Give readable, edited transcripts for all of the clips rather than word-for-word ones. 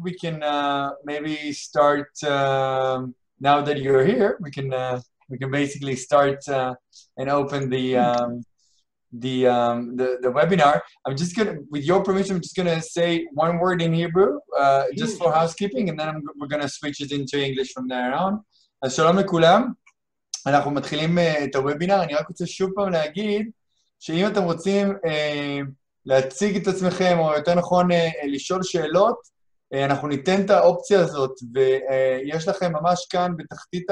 we can maybe start now that you're here. We can basically start and open the webinar. I'm just gonna, with your permission, I'm just gonna say one word in Hebrew, just for housekeeping, and then we're gonna switch it into English from there on. אז שלום לכולם, אנחנו מתחילים את הוובינר. אני רק רוצה שוב פעם להגיד, שאם אתם רוצים להציג את עצמכם, או יותר נכון לשאול שאלות, אנחנו ניתן את האופציה הזאת, ויש לכם ממש כאן בתחתית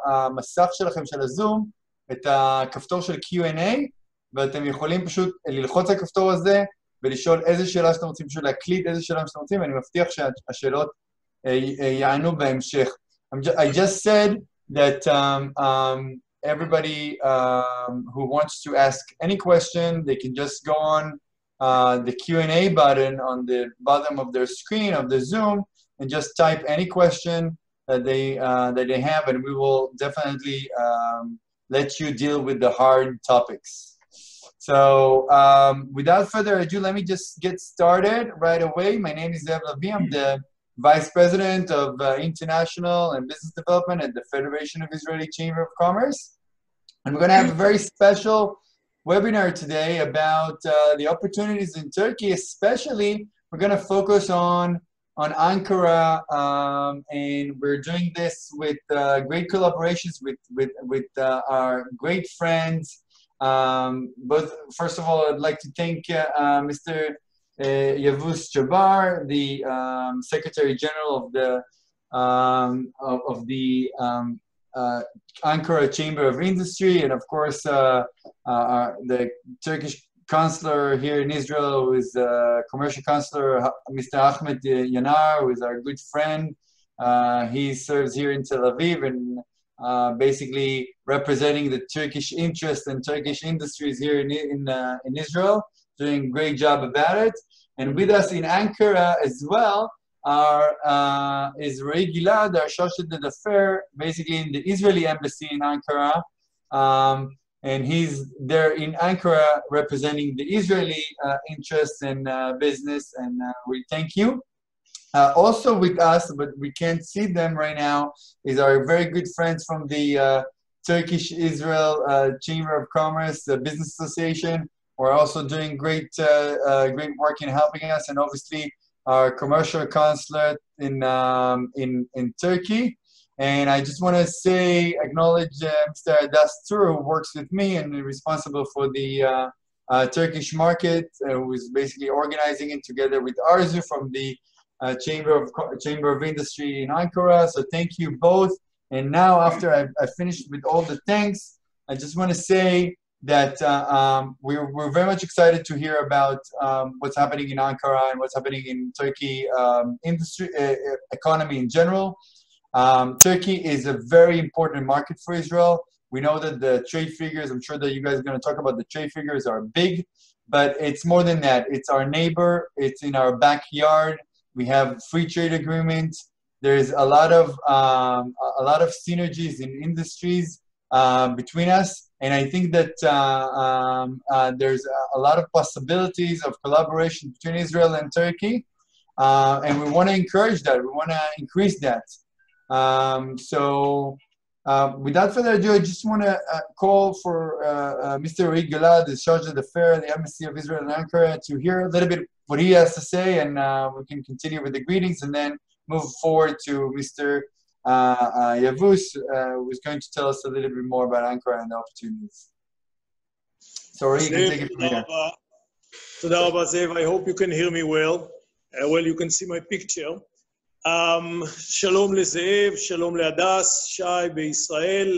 המסך שלכם של הזום, את הכפתור של Q&A, ואתם יכולים פשוט ללחוץ על הכפתור הזה, ולשאול איזה שאלה שאתם רוצים, פשוט להקליט איזה שאלה שאתם רוצים, ואני מבטיח שהשאלות יענו בהמשך. I just said that everybody who wants to ask any question, they can just go on the Q&A button on the bottom of their screen of the Zoom and just type any question that they have, and we will definitely let you deal with the hard topics. So without further ado, let me just get started right away. My name is Aviv. I'm the Vice President of International and Business Development at the Federation of Israeli Chamber of Commerce. And we're going to have a very special webinar today about the opportunities in Turkey. Especially, we're going to focus on Ankara, and we're doing this with great collaborations with our great friends. But first of all, I'd like to thank Mr. Yavuz Jabar, the Secretary General of the Ankara Chamber of Industry, and of course the Turkish Consular here in Israel, who is Commercial Consular Mr. Ahmed Yanar, who is our good friend. He serves here in Tel Aviv and basically representing the Turkish interests and Turkish industries here in Israel, doing a great job about it. And with us in Ankara as well is Ray Gilad, our Chargé d'Affaires, basically in the Israeli embassy in Ankara. And he's there in Ankara representing the Israeli interests and business, and we thank you. Also with us, but we can't see them right now, is our very good friends from the Turkish Israel Chamber of Commerce Business Association. We're also doing great work in helping us, and obviously our commercial consulate in Turkey. And I just want to acknowledge Mr. Adas Tur, who works with me and is responsible for the Turkish market, who is basically organizing it together with Arzu from the Chamber of Industry in Ankara. So thank you both. And now, after I've finished with all the thanks, I just want to say that we're very much excited to hear about what's happening in Ankara and what's happening in Turkey industry, economy in general. Turkey is a very important market for Israel. We know that the trade figures, I'm sure that you guys are going to talk about the trade figures, are big, but it's more than that. It's our neighbor. It's in our backyard. We have free trade agreements. There's a lot of synergies in industries between us. And I think that there's a lot of possibilities of collaboration between Israel and Turkey. And we want to encourage that. We want to increase that. So without further ado, I just want to call for Mr. Ray Gilad, the Chargé d'Affaires, the Embassy of Israel in Ankara, to hear a little bit what he has to say, and we can continue with the greetings and then move forward to Mr. Yavuz, who is going to tell us a little bit more about Ankara and the opportunities. So Ray, you can take it from here. Toda Rabba Zev, I hope you can hear me well. Well, you can see my picture. Shalom leZev, shalom leHadas, Shai beIsrael,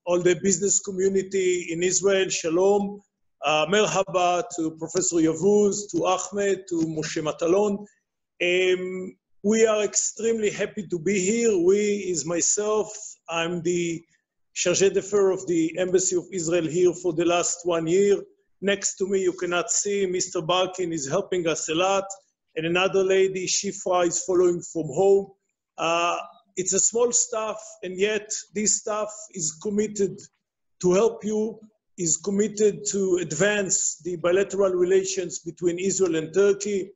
all the business community in Israel, shalom. Merhaba to Professor Yavuz, to Ahmed, to Moshe Matalon. We are extremely happy to be here. We is myself. I'm the Chargé d'Affaires of the Embassy of Israel here for the last 1 year. Next to me, you cannot see, Mr. Balkin is helping us a lot. And another lady, Shifra, is following from home. It's a small staff, and yet this staff is committed to help you, is committed to advance the bilateral relations between Israel and Turkey.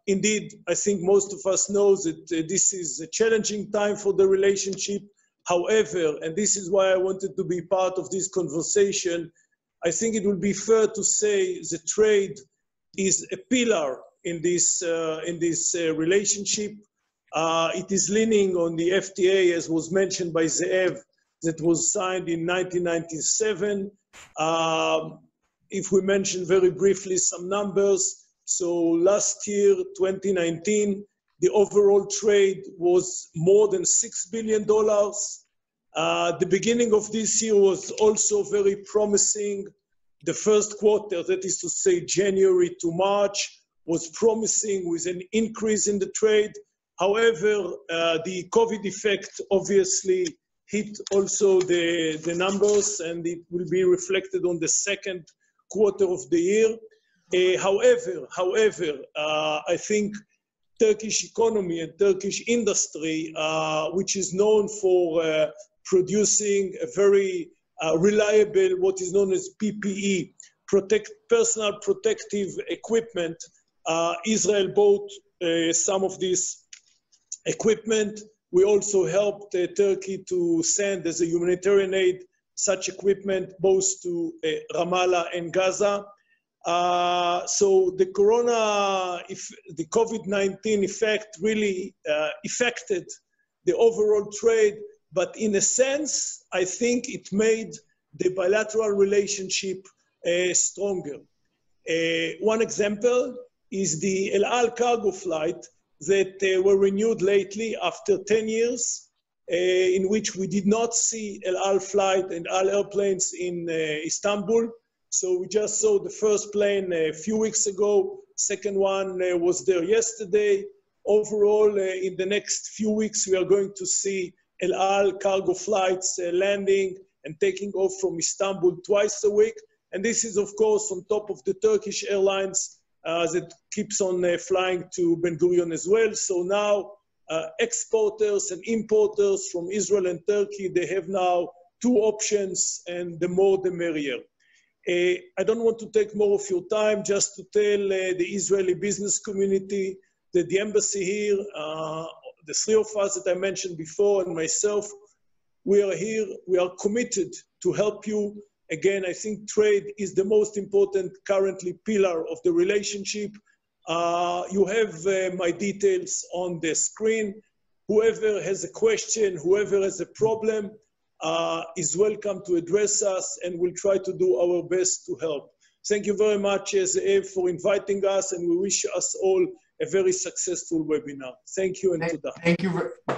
Indeed, I think most of us know that this is a challenging time for the relationship. However, and this is why I wanted to be part of this conversation, I think it would be fair to say the trade is a pillar in this relationship. It is leaning on the FTA, as was mentioned by Zeev, that was signed in 1997. If we mention very briefly some numbers, so last year, 2019, the overall trade was more than $6 billion. The beginning of this year was also very promising. The first quarter, that is to say January to March, was promising with an increase in the trade. However, the COVID effect obviously hit also the numbers, and it will be reflected on the second quarter of the year. However, I think Turkish economy and Turkish industry, which is known for producing a very reliable, what is known as PPE, personal protective equipment. Israel bought some of this equipment. We also helped Turkey to send as a humanitarian aid such equipment both to Ramallah and Gaza. So the the COVID-19 effect really affected the overall trade, but in a sense, I think it made the bilateral relationship stronger. One example is the El Al cargo flight that were renewed lately after 10 years, in which we did not see El Al flight and Al airplanes in Istanbul. So we just saw the first plane a few weeks ago. Second one was there yesterday. Overall, in the next few weeks, we are going to see El Al cargo flights landing and taking off from Istanbul twice a week. And this is, of course, on top of the Turkish Airlines that keeps on flying to Ben Gurion as well. So now exporters and importers from Israel and Turkey, they have now two options, and the more the merrier. I don't want to take more of your time, just to tell the Israeli business community that the embassy here, the three of us that I mentioned before and myself, we are here, we are committed to help you. Again, I think trade is the most important currently pillar of the relationship. You have my details on the screen. Whoever has a question, whoever has a problem, is welcome to address us, and we'll try to do our best to help. Thank you very much, Zeev, for inviting us, and we wish us all a very successful webinar. Thank you, and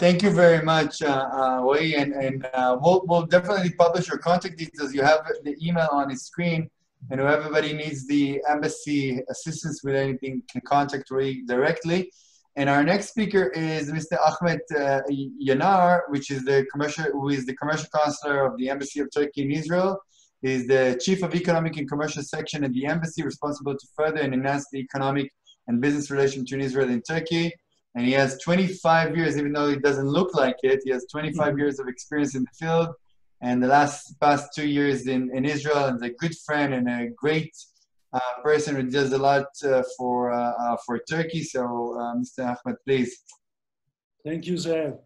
thank you very much, Roy, and we'll definitely publish your contact details. You have the email on the screen, and if everybody needs the embassy assistance with anything, can contact Roy directly. And our next speaker is Mr. Ahmed Yanar, who is the commercial counselor of the Embassy of Turkey in Israel. He's the Chief of Economic and Commercial Section at the Embassy, responsible to further and enhance the economic and business relation between Israel and Turkey. And he has 25 years, even though it doesn't look like it, he has 25 years of experience in the field. And the past 2 years in Israel, and a good friend and a great person who does a lot for Turkey. So, Mr. Ahmed, please. Thank you, Zeev.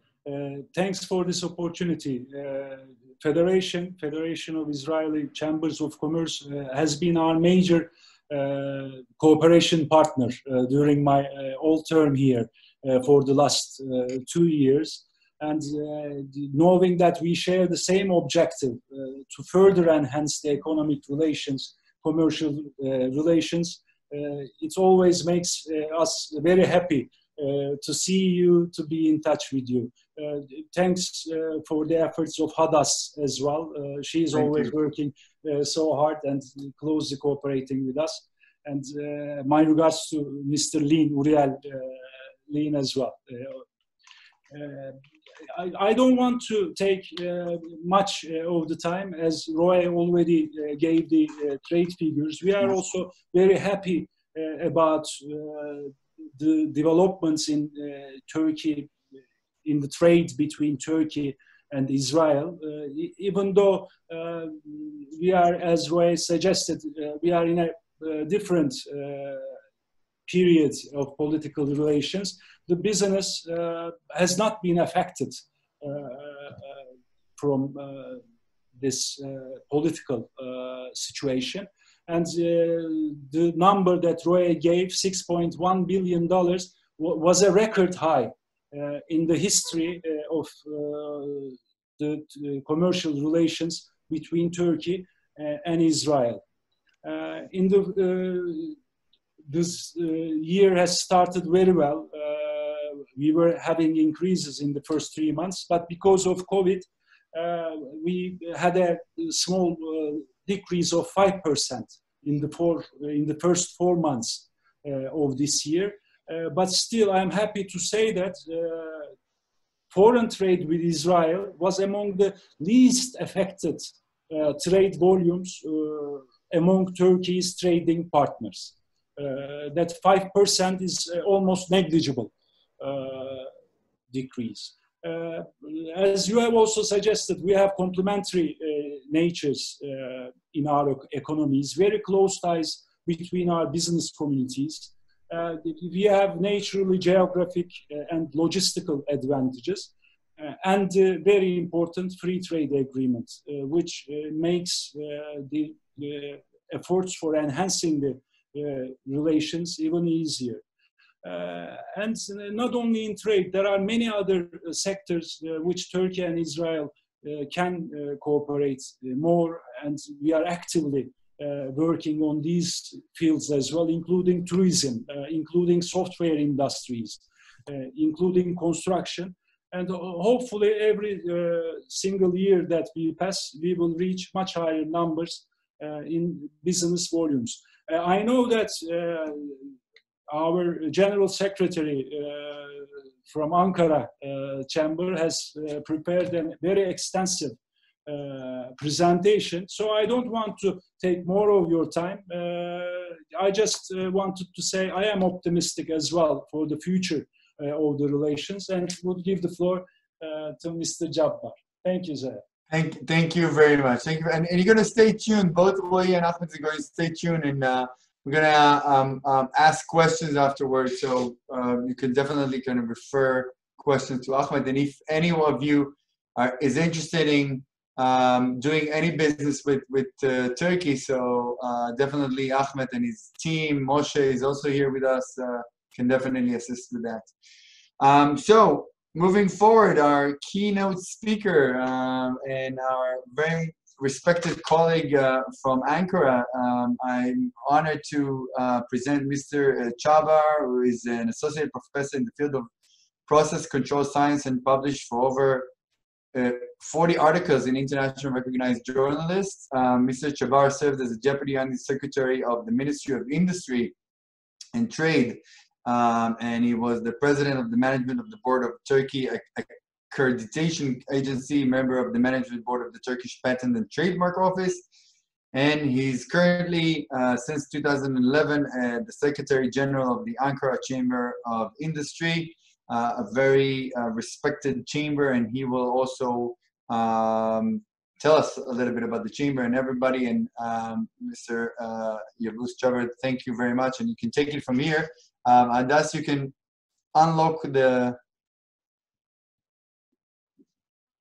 Thanks for this opportunity. Federation of Israeli Chambers of Commerce has been our major cooperation partner during my whole term here for the last 2 years. And knowing that we share the same objective to further enhance the economic relations, commercial relations, it always makes us very happy to see you, to be in touch with you. Thanks for the efforts of Hadas as well. She is always working so hard and closely cooperating with us. And my regards to Mr. Uriel Lean as well. I don't want to take much of the time, as Roy already gave the trade figures. We are also very happy about the developments in Turkey, in the trade between Turkey and Israel. Even though we are, as Roy suggested, we are in a different period of political relations, the business has not been affected from this political situation. And the number that Roy gave, $6.1 billion, was a record high in the history of the commercial relations between Turkey and Israel. This year has started very well. We were having increases in the first 3 months, but because of COVID, we had a small decrease of 5% in the first 4 months of this year. But still, I'm happy to say that foreign trade with Israel was among the least affected trade volumes among Turkey's trading partners. That 5% is almost negligible decrease. As you have also suggested, we have complementary natures in our economies, very close ties between our business communities. We have naturally geographic and logistical advantages, and very important free trade agreements, which makes the efforts for enhancing the relations even easier. And not only in trade, there are many other sectors which Turkey and Israel can cooperate more, and we are actively working on these fields as well, including tourism, including software industries, including construction. And hopefully every single year that we pass, we will reach much higher numbers in business volumes. I know that our General Secretary from Ankara Chamber has prepared a very extensive presentation, so I don't want to take more of your time. I just wanted to say I am optimistic as well for the future of the relations, and would give the floor to Mr. Jabbar. Thank you, Zahir. Thank you very much. Thank you. And you're going to stay tuned. Both Roy and Ahmed are going to stay tuned, and we're going to ask questions afterwards. So you can definitely kind of refer questions to Ahmed. And if any of you is interested in doing any business with Turkey, so definitely Ahmed and his team, Moshe is also here with us, can definitely assist with that. So moving forward, our keynote speaker and our very respected colleague from Ankara, I'm honored to present Mr. Chabar, who is an associate professor in the field of process control science and published for over 40 articles in international recognized journalists. Mr. Chabar served as a Deputy Under-Secretary of the Ministry of Industry and Trade, and he was the President of the Management of the Board of Turkey Accreditation Agency, member of the Management Board of the Turkish Patent and Trademark Office, and he's currently, since 2011, the Secretary General of the Ankara Chamber of Industry, a very respected chamber, and he will also tell us a little bit about the chamber and everybody. And Mr. Yavuz Chabar, thank you very much, and you can take it from here. And thus you can unlock the,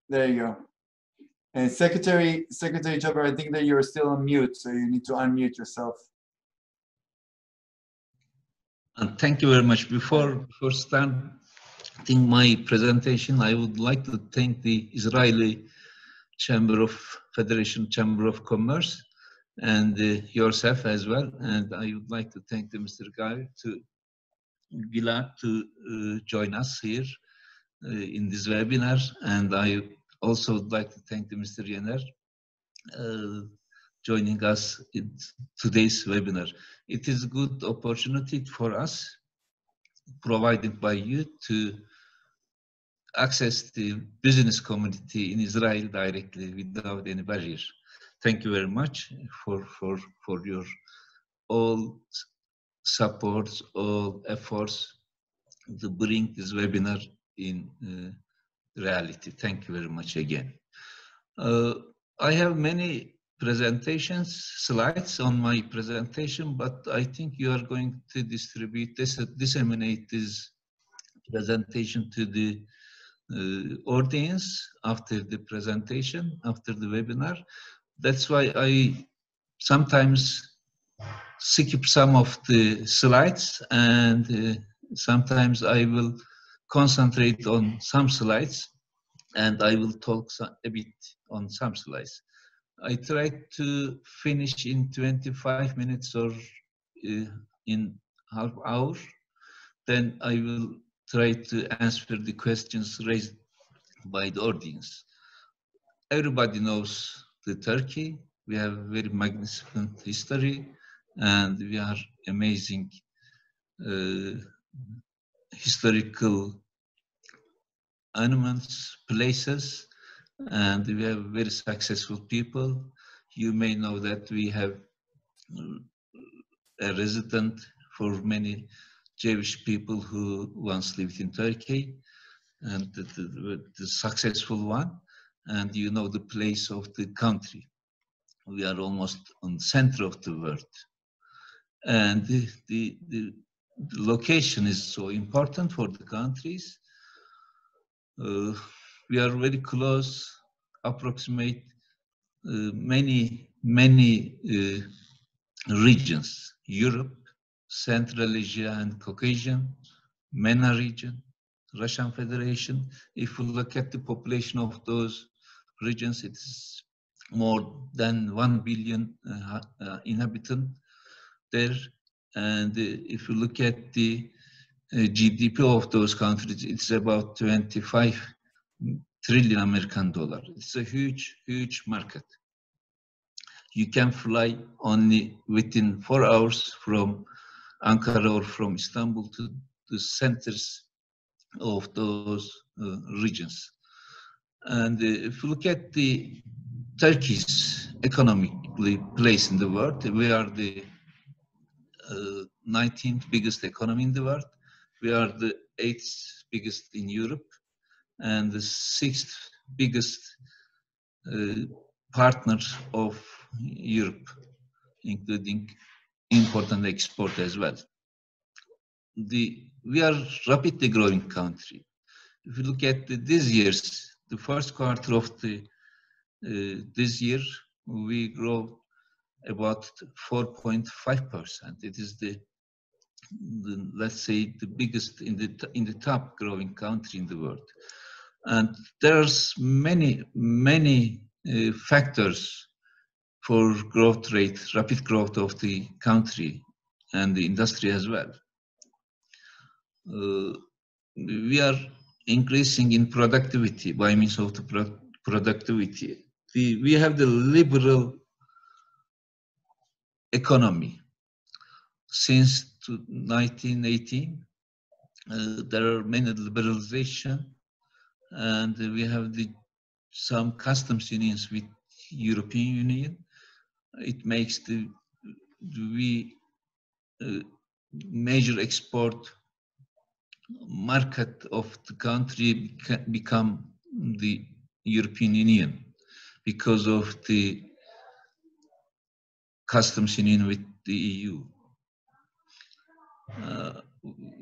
there you go. And Secretary Chabar, I think that you're still on mute, so you need to unmute yourself. Thank you very much. Before starting my presentation, I would like to thank the Israeli Federation Chamber of Commerce and yourself as well. And I would like to thank Mr. Gilad to join us here in this webinar. And I also would like to thank Mr. Yener joining us in today's webinar. It is a good opportunity for us, provided by you, to access the business community in Israel directly without any barrier. Thank you very much for your all support, all efforts to bring this webinar in reality. Thank you very much again. I have many presentations, slides on my presentation, but I think you are going to distribute this, disseminate this presentation to the audience after the presentation, after the webinar. That's why I sometimes skip some of the slides, and sometimes I will concentrate on some slides, and I will talk a bit on some slides. I try to finish in 25 minutes or in half hour. Then I will try to answer the questions raised by the audience. Everybody knows the Turkey. We have very magnificent history, and we are amazing historical monuments, places, and we have very successful people. You may know that we have a resident for many Jewish people who once lived in Turkey, and the successful one, and you know the place of the country. We are almost on the center of the world. And the location is so important for the countries. We are very close, approximate many regions: Europe, Central Asia and Caucasian, MENA region, Russian Federation. If you look at the population of those regions, it's more than 1 billion inhabitants there. And if you look at the GDP of those countries, it's about 25 trillion American dollar. It's a huge, huge market. You can fly only within 4 hours from Ankara or from Istanbul to the centers of those regions. And if you look at the Turkey's economically place in the world, we are the 19th biggest economy in the world. We are the 8th biggest in Europe, and the 6th biggest partner of Europe, including import and export as well. We are rapidly growing country. If you look at the first quarter of this year, we grow about 4.5%. It is the let's say the biggest in the top growing country in the world. And there's many factors for growth rate, rapid growth of the country and the industry as well. We are increasing in productivity by means of the productivity. We have the liberal economy. Since 1918, there are many liberalization, and we have some customs unions with European Union. It makes the major export market of the country become the European Union because of the customs union with the EU.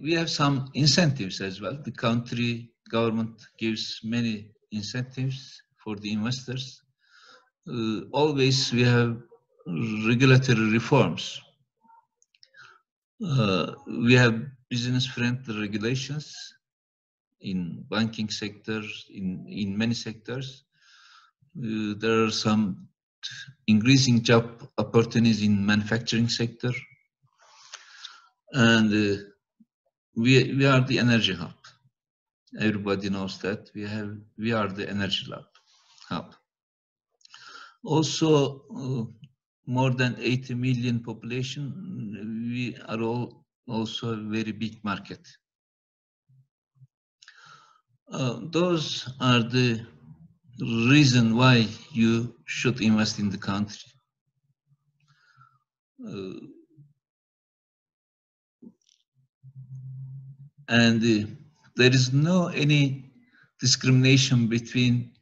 We have some incentives as well. The country government gives many incentives for the investors. Always we have regulatory reforms. We have business-friendly regulations in banking sector, in many sectors. There are some increasing job opportunities in manufacturing sector. And we are the energy hub. Everybody knows that we are the energy hub. Also, more than 80 million population. We are also a very big market. Those are the reason why you should invest in the country. And there is no any discrimination between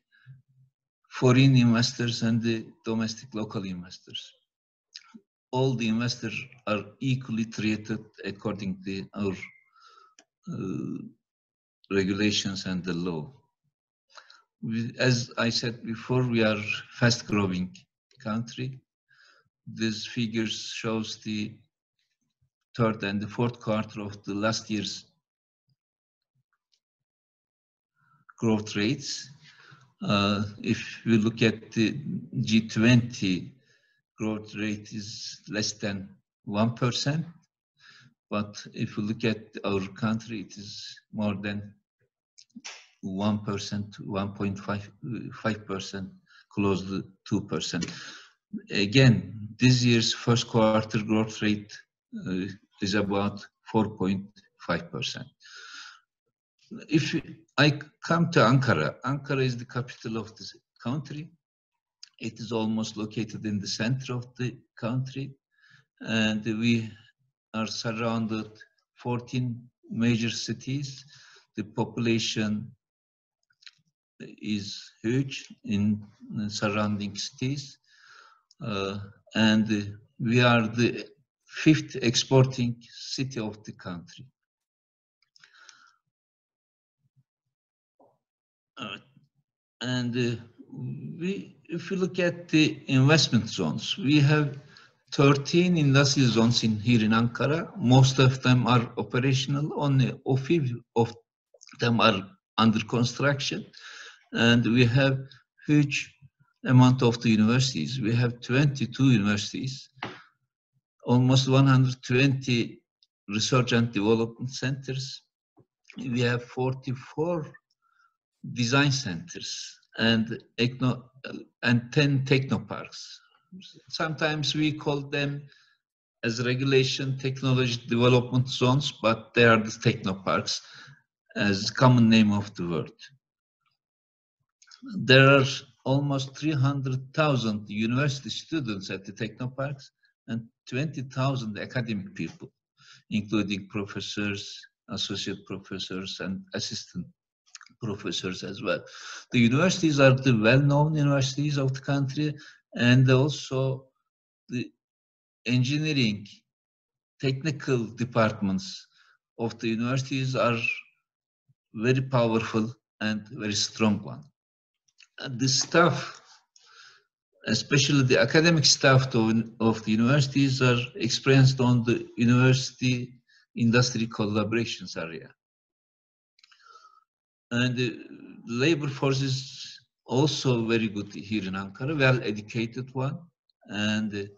foreign investors and the domestic local investors. All the investors are equally treated according to our regulations and the law. As I said before, we are fast-growing country. These figures shows the third and the fourth quarter of the last year's growth rates. If we look at the G20, growth rate is less than 1%. But if we look at our country, it is more than 1%, 1.5%, close to 2%. Again, this year's first quarter growth rate is about 4.5%. If I come to Ankara, Ankara is the capital of this country. It is almost located in the center of the country, and we are surrounded 14 major cities. The population is huge in surrounding cities, and we are the 5th exporting city of the country. If you look at the investment zones, we have 13 industrial zones here in Ankara. Most of them are operational, only a few of them are under construction. And we have huge amount of the universities. We have 22 universities, almost 120 research and development centers. We have 44 design centers and 10 technoparks. Sometimes we call them as regulation technology development zones, but they are the technoparks as common name of the word. There are almost 300,000 university students at the technoparks and 20,000 academic people, including professors, associate professors, and assistant professors as well. The universities are the well-known universities of the country, and also the engineering technical departments of the universities are very powerful and very strong one. And the staff, especially the academic staff of the universities, are experienced on the university industry collaborations area. And the labor force is also very good here in Ankara, well-educated one. And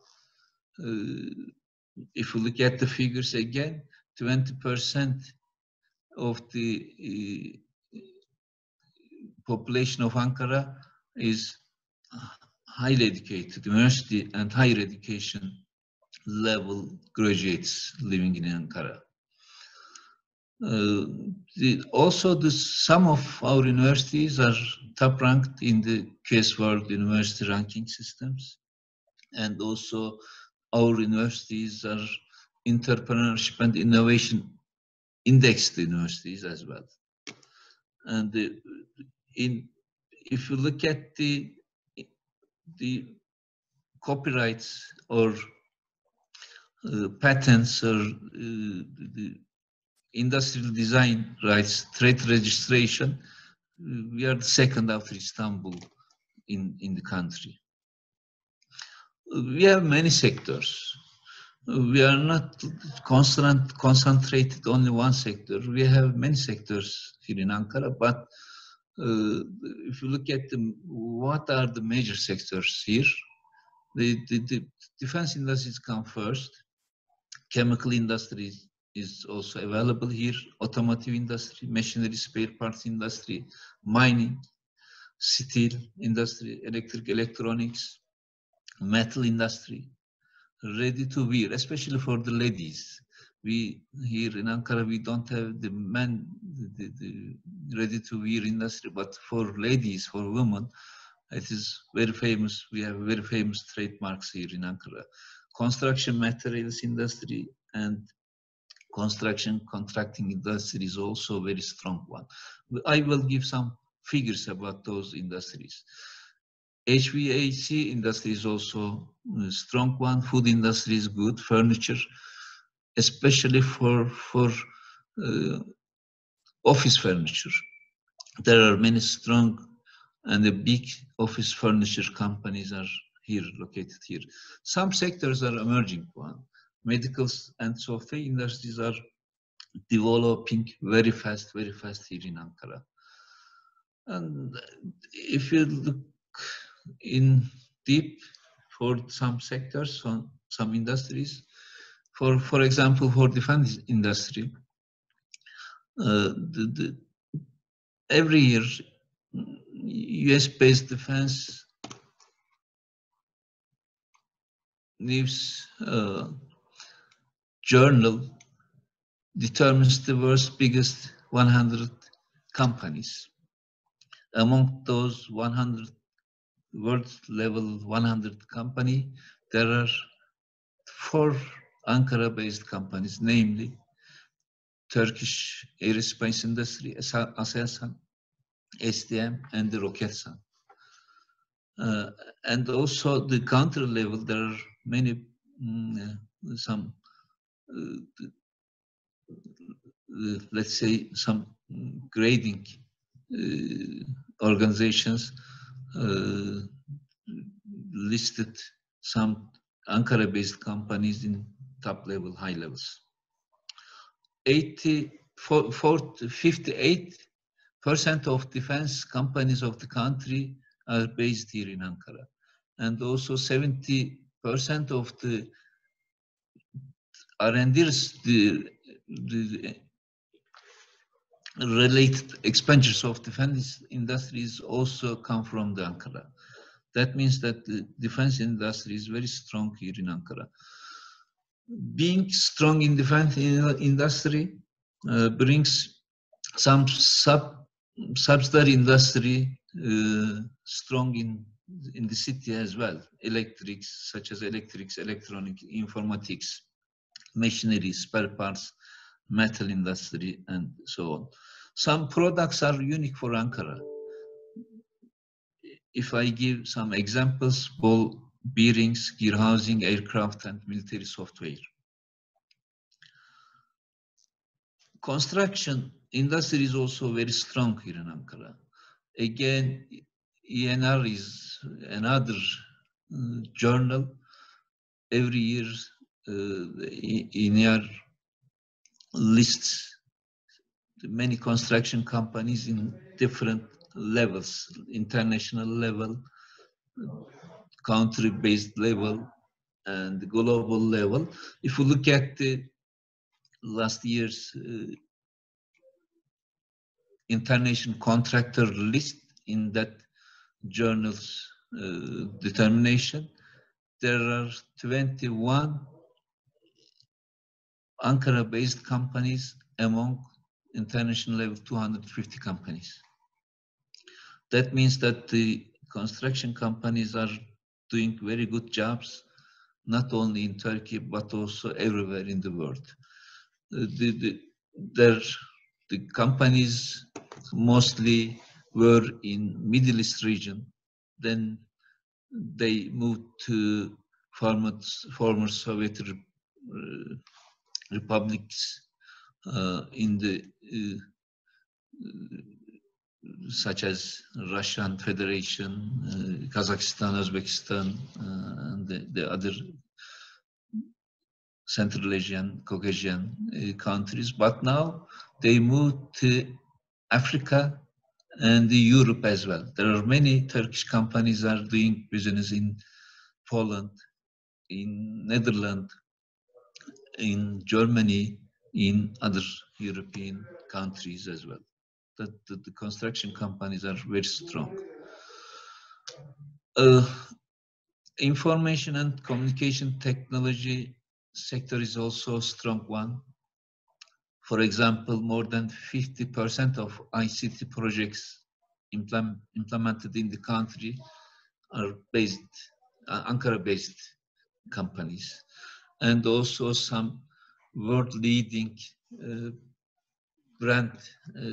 if you look at the figures again, 20% of the population of Ankara is highly educated, university and higher education level graduates living in Ankara. Also, some of our universities are top ranked in the QS World University ranking systems, and also our universities are entrepreneurship and innovation indexed universities as well. And if you look at the copyrights or patents or the industrial design rights, trade registration, we are the second after Istanbul in the country. We have many sectors. We are not concentrated only one sector. We have many sectors here in Ankara, but if you look at what are the major sectors here, the defense industries come first. Chemical industry is also available here. Automotive industry, machinery, spare parts industry, mining, steel industry, electronics, metal industry, ready to wear, especially for the ladies. We here in Ankara, we don't have the ready to wear industry, but for ladies, for women, it is very famous. We have very famous trademarks here in Ankara. Construction materials industry and construction contracting industry is also a very strong one. I will give some figures about those industries. HVAC industry is also a strong one. Food industry is good. Furniture, especially for office furniture. There are many strong and the big office furniture companies are here, located here. Some sectors are emerging one. Medical and software industries are developing very fast here in Ankara. And if you look in deep for some sectors, some industries, for example, for defense industry, every year, US-based defense news journal determines the world's biggest 100 companies. Among those 100 world level 100 company, there are 4 Ankara-based companies, namely Turkish aerospace industry, Aselsan, SDM, and the Roketsan. And also the country level, there are many, some, let's say, some grading organizations listed some Ankara-based companies in top level, high levels. 58% of defense companies of the country are based here in Ankara. And also 70% of the R&D's, the related expenditures of defense industries also come from the Ankara. That means that the defense industry is very strong here in Ankara. Being strong in defense industry brings some subsidiary industry strong in the city as well. Electrics, such as electrics, electronic, informatics, machinery, spare parts, metal industry, and so on. Some products are unique for Ankara. If I give some examples, ball bearings, gear housing, aircraft, and military software. Construction industry is also very strong here in Ankara. Again, ENR is another journal. Every year, ENR lists many construction companies in different levels, international level, country-based level, and global level. If we look at the last year's international contractor list in that journal's determination, there are 21 Ankara-based companies among international level 250 companies. That means that the construction companies are doing very good jobs, not only in Turkey, but also everywhere in the world. The companies mostly were in Middle East region. Then they moved to former Soviet republics in the such as Russian Federation, Kazakhstan, Uzbekistan, and the other Central Asian, Caucasian countries. But now they moved to Africa and Europe as well. There are many Turkish companies are doing business in Poland, in Netherlands, in Germany, in other European countries as well. The construction companies are very strong. Information and communication technology sector is also a strong one. For example, more than 50% of ICT projects implemented in the country are Ankara-based companies. And also some world-leading brand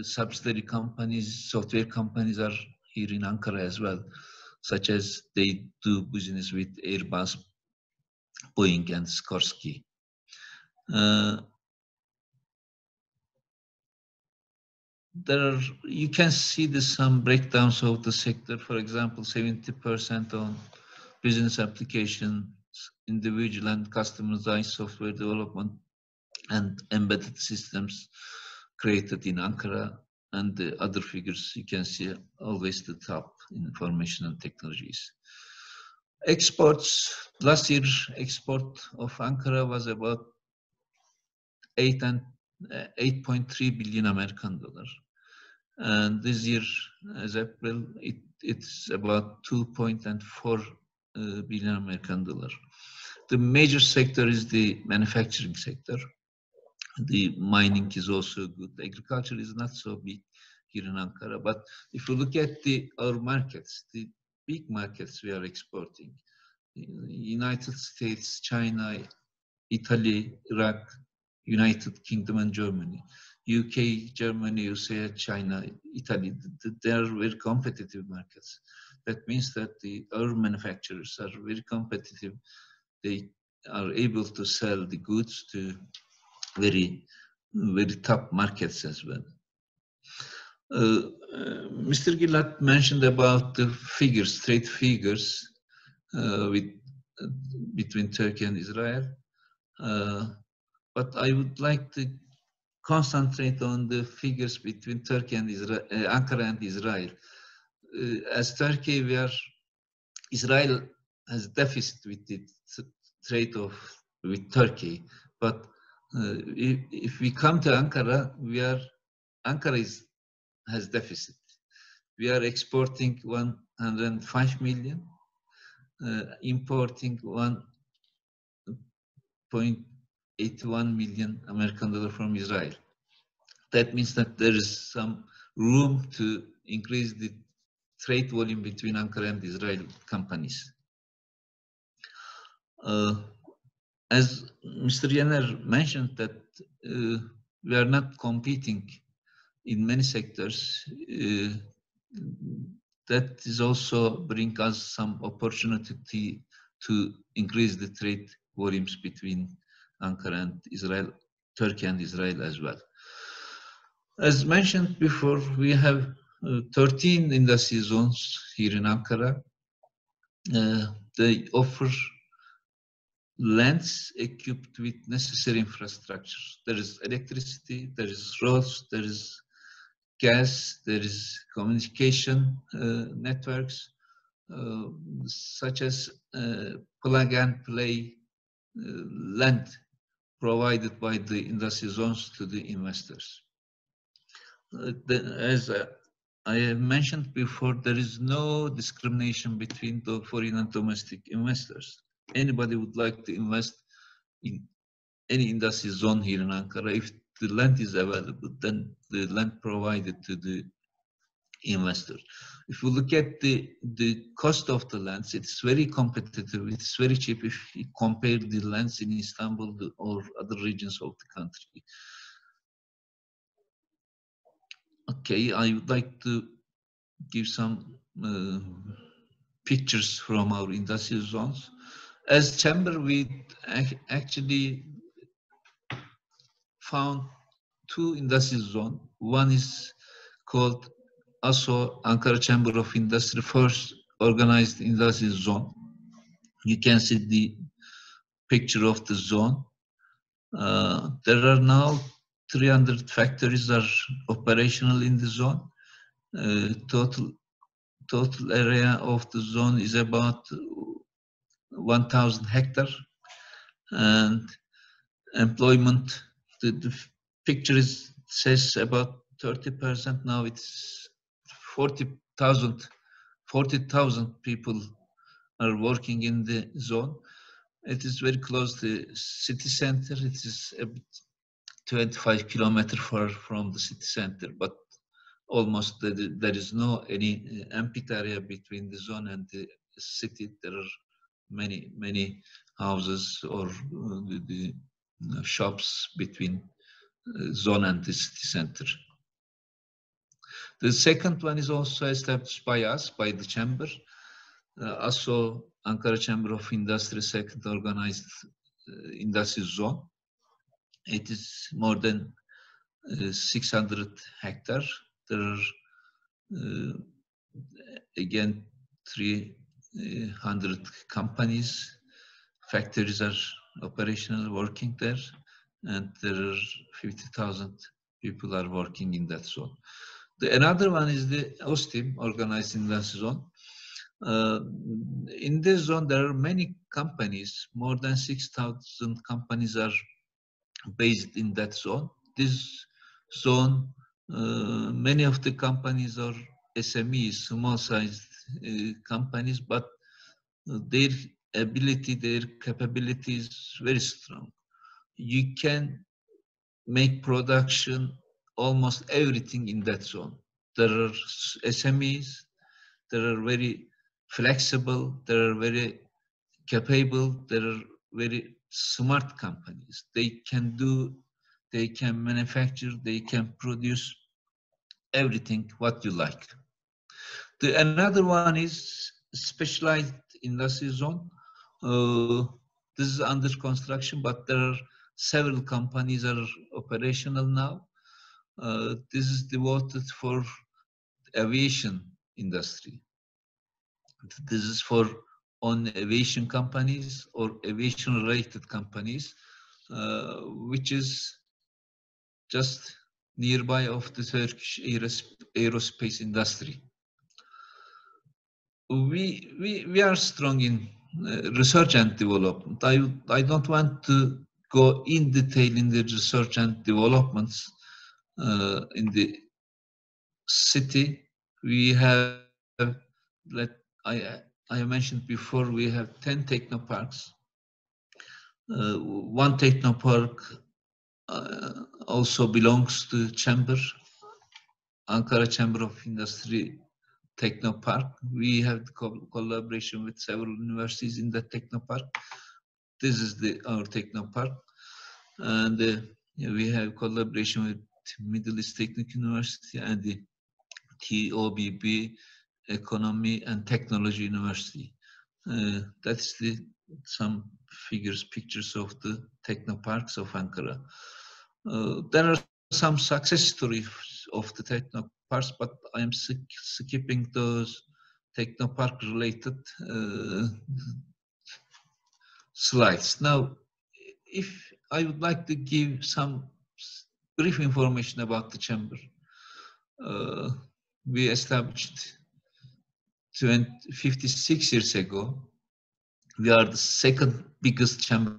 subsidiary companies, software companies are here in Ankara as well. such as they do business with Airbus, Boeing, and Sikorsky. You can see some breakdowns of the sector. For example, 70% on business applications, individual and customized software development, and embedded systems created in Ankara, and the other figures you can see always the top in information and technologies. Exports, last year export of Ankara was about 8.3 billion American dollars. And this year, as April, it's about 2.4 billion American dollars. The major sector is the manufacturing sector. The mining is also good. Agriculture is not so big here in Ankara, but if you look at our markets, the big markets we are exporting, United States, China, Italy, Iraq, United Kingdom, and Germany. UK, Germany, USA, China, Italy, they are very competitive markets. That means that our manufacturers are very competitive. They are able to sell the goods to very, very top markets as well. Mr. Gilad mentioned about the figures, trade figures between Turkey and Israel. But I would like to concentrate on the figures between Turkey and Israel, Ankara and Israel. As Turkey, Israel has deficit with the trade with Turkey. But if we come to Ankara, Ankara has deficit. We are exporting 105 million, importing 1.81 million American dollar from Israel. That means that there is some room to increase the trade volume between Ankara and Israel companies. As Mr. Yener mentioned that we are not competing in many sectors, that is also bring us some opportunity to increase the trade volumes between Ankara and Israel, Turkey and Israel as well. As mentioned before, we have 13 industry zones here in Ankara. They offer lands equipped with necessary infrastructure. There is electricity, there is roads, there is gas, there is communication networks, such as plug and play land provided by the industry zones to the investors. As I have mentioned before, there is no discrimination between the foreign and domestic investors. Anybody would like to invest in any industry zone here in Ankara. If the land is available, then the land provided to the investors. If you look at the cost of the lands, it's very competitive. It's very cheap if you compare the lands in Istanbul or other regions of the country. Okay, I would like to give some pictures from our industrial zones. As Chamber, we actually found two industrial zones. One is called ASO, Ankara Chamber of Industry, first organized industrial zone. You can see the picture of the zone. There are now 300 factories are operational in the zone. Total area of the zone is about 1,000 hectares, and employment, the picture says about 30%. Now it's 40,000 people are working in the zone. It is very close to the city center. It is about 25 kilometers far from the city center, but almost there is no any empty area between the zone and the city. There are many houses or the shops between zone and the city center. The second one is also established by us, by the chamber. Also, Ankara Chamber of Industry second organized industry zone. It is more than 600 hectares. There are again 300 companies, factories are operational, working there, and there are 50,000 people are working in that zone. Another one is the OSTIM, Organized Industry Zone. In this zone, there are many companies, more than 6,000 companies are based in that zone. This zone, many of the companies are SMEs, small-sized companies, but their ability, their capability is very strong. You can make production almost everything in that zone. There are SMEs, there are very flexible, there are very capable, there are very smart companies. They can do, they can manufacture, they can produce everything what you like. Another one is specialized industry zone. This is under construction, but there are several companies are operational now. This is devoted for aviation industry. This is for on aviation companies or aviation related companies, which is just nearby of the Turkish aerospace industry. We are strong in research and development. I don't want to go in detail in the research and developments. In the city, we have, I mentioned before, we have 10 technoparks. One technopark also belongs to Chamber, Ankara Chamber of Industry Technopark. We have collaboration with several universities in that technopark. This is our technopark, and we have collaboration with Middle East Technical University and the TOBB Economy and Technology University. That's some pictures of the technoparks of Ankara. There are some success stories of the technoparks, but I am skipping those technopark related slides. Now, if I would like to give some brief information about the chamber. We established 56 years ago. We are the second biggest chamber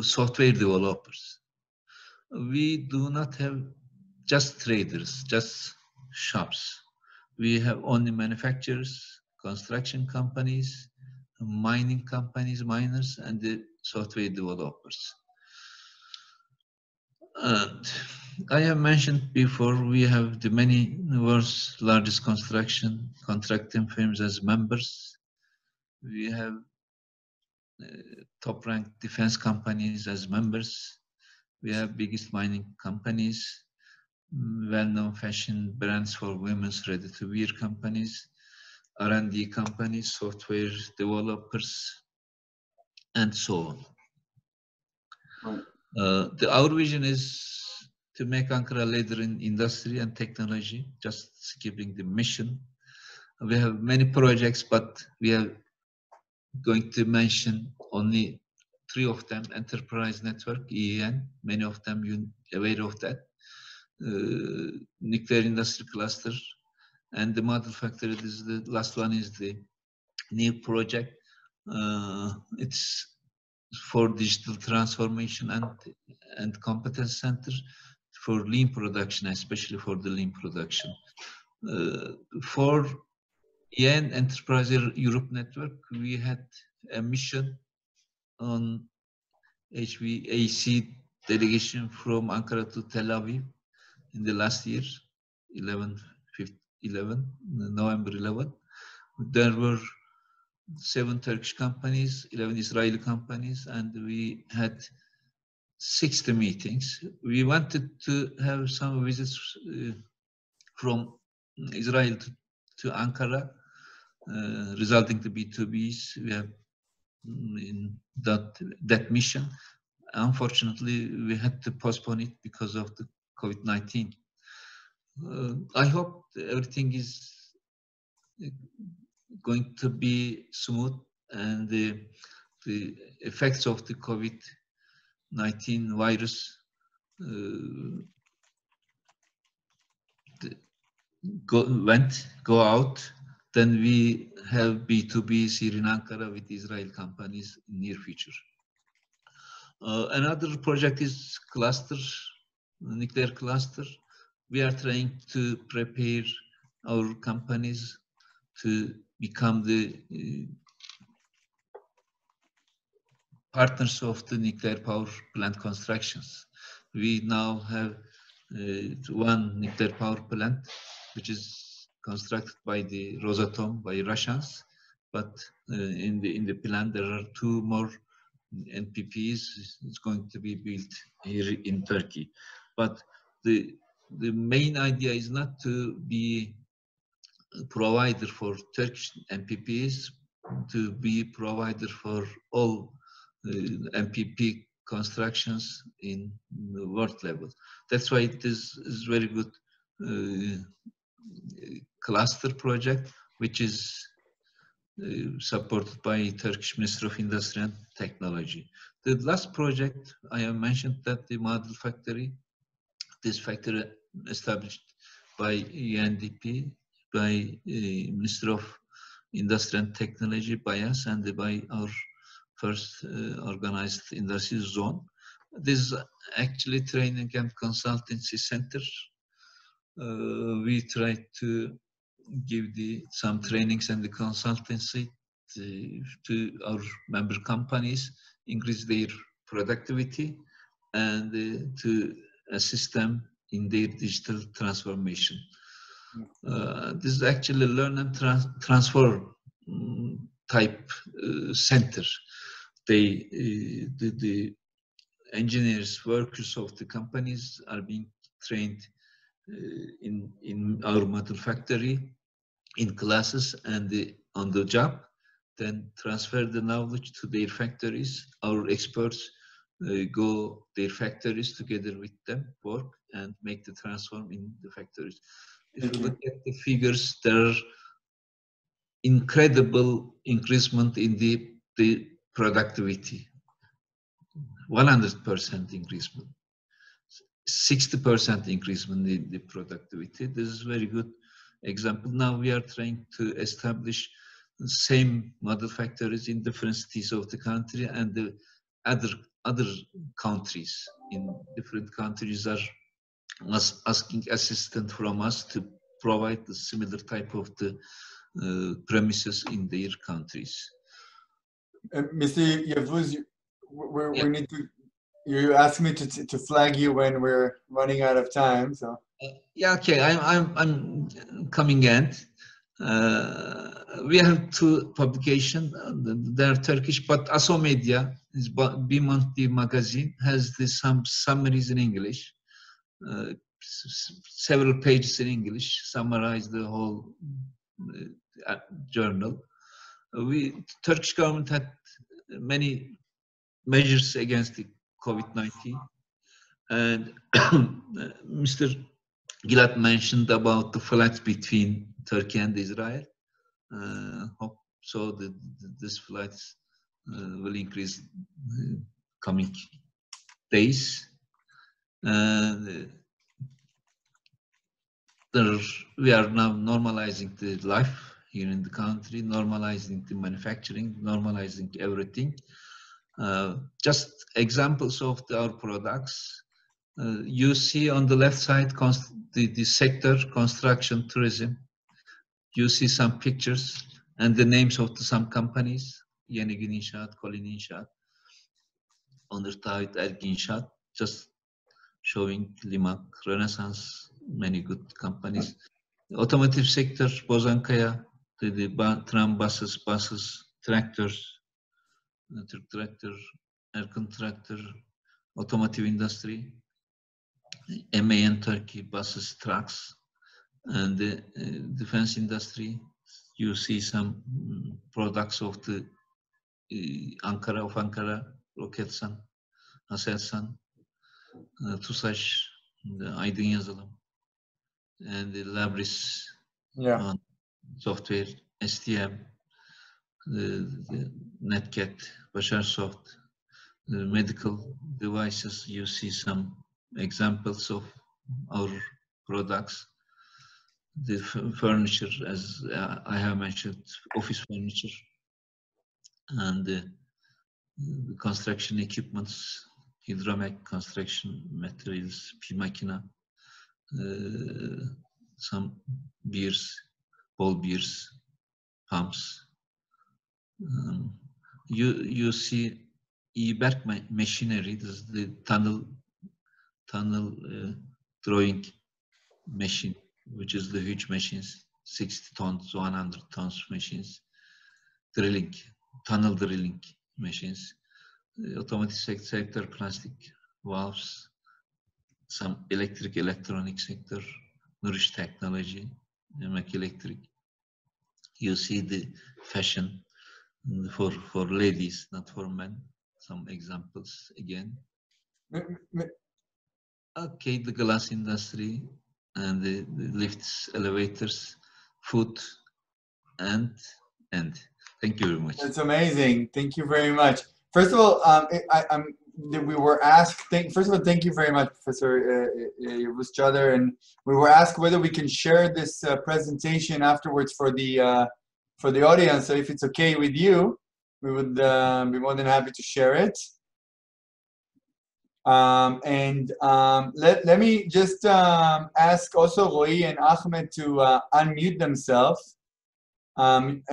software developers. We do not have just traders, just shops. We have only manufacturers, construction companies, mining companies, miners, and the software developers. And I have mentioned before, we have the many world's largest contracting firms as members. We have top-ranked defense companies as members. We have biggest mining companies, well-known fashion brands for women's ready-to-wear companies, R&D companies, software developers, and so on. Our vision is to make Ankara a leader in industry and technology, just skipping the mission. We have many projects, but we are going to mention only 3 of them: Enterprise Network, EEN, many of them you're aware of that, Nuclear Industry Cluster, and the Model Factory. This is the last one, is the new project. It's for digital transformation and competence center for lean production, especially for the lean production. For EN Enterprise Europe Network, we had a mission on HVAC delegation from Ankara to Tel Aviv in the last year, November 11. There were 7 Turkish companies, 11 Israeli companies, and we had 60 meetings. We wanted to have some visits from Israel to Ankara, resulting to B2Bs. We have in that mission. Unfortunately, we had to postpone it because of the COVID-19. I hope everything is going to be smooth, and the effects of the COVID-19 virus go out. Then we have B2Bs here in Ankara with Israel companies in near future. Another project is cluster, nuclear cluster. We are trying to prepare our companies to become the partners of the nuclear power plant constructions. We now have 1 nuclear power plant, which is constructed by the Rosatom, by Russians, but in the plan there are 2 more NPPs. It's going to be built here in Turkey. But the main idea is not to be a provider for Turkish NPPs, to be provider for all NPP constructions in the world level. That's why it is very good cluster project, which is supported by Turkish Ministry of Industry and Technology. The last project I have mentioned, that the model factory, this factory established by UNDP, by Ministry of Industry and Technology, by us, and by our first organized industry zone. This is actually training and consultancy center. We try to give some trainings and the consultancy to our member companies, increase their productivity, and to assist them in their digital transformation. This is actually a learn and transform type center. The engineers, workers of the companies are being trained in our model factory, in classes and on the job, then transfer the knowledge to their factories. Our experts go their factories together with them, work and make the transform in the factories. If you look at the figures, there are incredible increasement in the productivity, 100% increasement. 60% increasement in the productivity. This is very good example. Now we are trying to establish the same model factories in different cities of the country, and the other countries in different countries are asking assistance from us to provide the similar type of the premises in their countries. Mr. Yavuz, we need to. You asked me to flag you when we're running out of time, so. Yeah, okay. I'm coming in. We have 2 publications. They're Turkish, but ASO Media, is bi-monthly magazine, has some summaries in English. Several pages in English summarize the whole journal. Turkish government had many measures against the COVID-19, and Mr. Gilad mentioned about the flights between Turkey and Israel. Hope so that this flights will increase coming days. We are now normalizing the life here in the country, normalizing the manufacturing, normalizing everything. Just examples of our products. You see on the left side the sector, construction, tourism. You see some pictures and the names of some companies. Yeni Gün İnşaat, Kolin İnşaat, Onurtaahhüt, Ergi İnşaat, just showing Limak, Renaissance, many good companies. Automotive sector, Bozankaya, the tram buses, tractors, Türk tractor, Erkan tractor, automotive industry, MAN Turkey, buses, trucks, and the defense industry. You see some products of the Ankara, Roketsan, Aselsan, TUSAŞ, the Aydın Yazılım, and the Labris software, STM, the Netcat, Başarsoft, the medical devices. You see some examples of our products. The furniture, as I have mentioned, office furniture, and the construction equipments, hydromac construction materials, P-Makina, some beers, ball beers, pumps. You see E-Berk machinery. This is the tunnel drawing machine, which is the huge machines, 60 tons, 100 tons machines, drilling, tunnel drilling machines, automotive sector, plastic valves, some electronic sector, Nourish technology, Mac electric. You see the fashion for ladies, not for men. Some examples again. Okay, the glass industry and the lifts, elevators, food, and thank you very much. That's amazing. Thank you very much. First of all, we were asked. First of all, thank you very much, Professor Yavuz, and we were asked whether we can share this presentation afterwards for the audience. So if it's okay with you, we would be more than happy to share it. Let me just ask also Roy and Ahmed to unmute themselves. And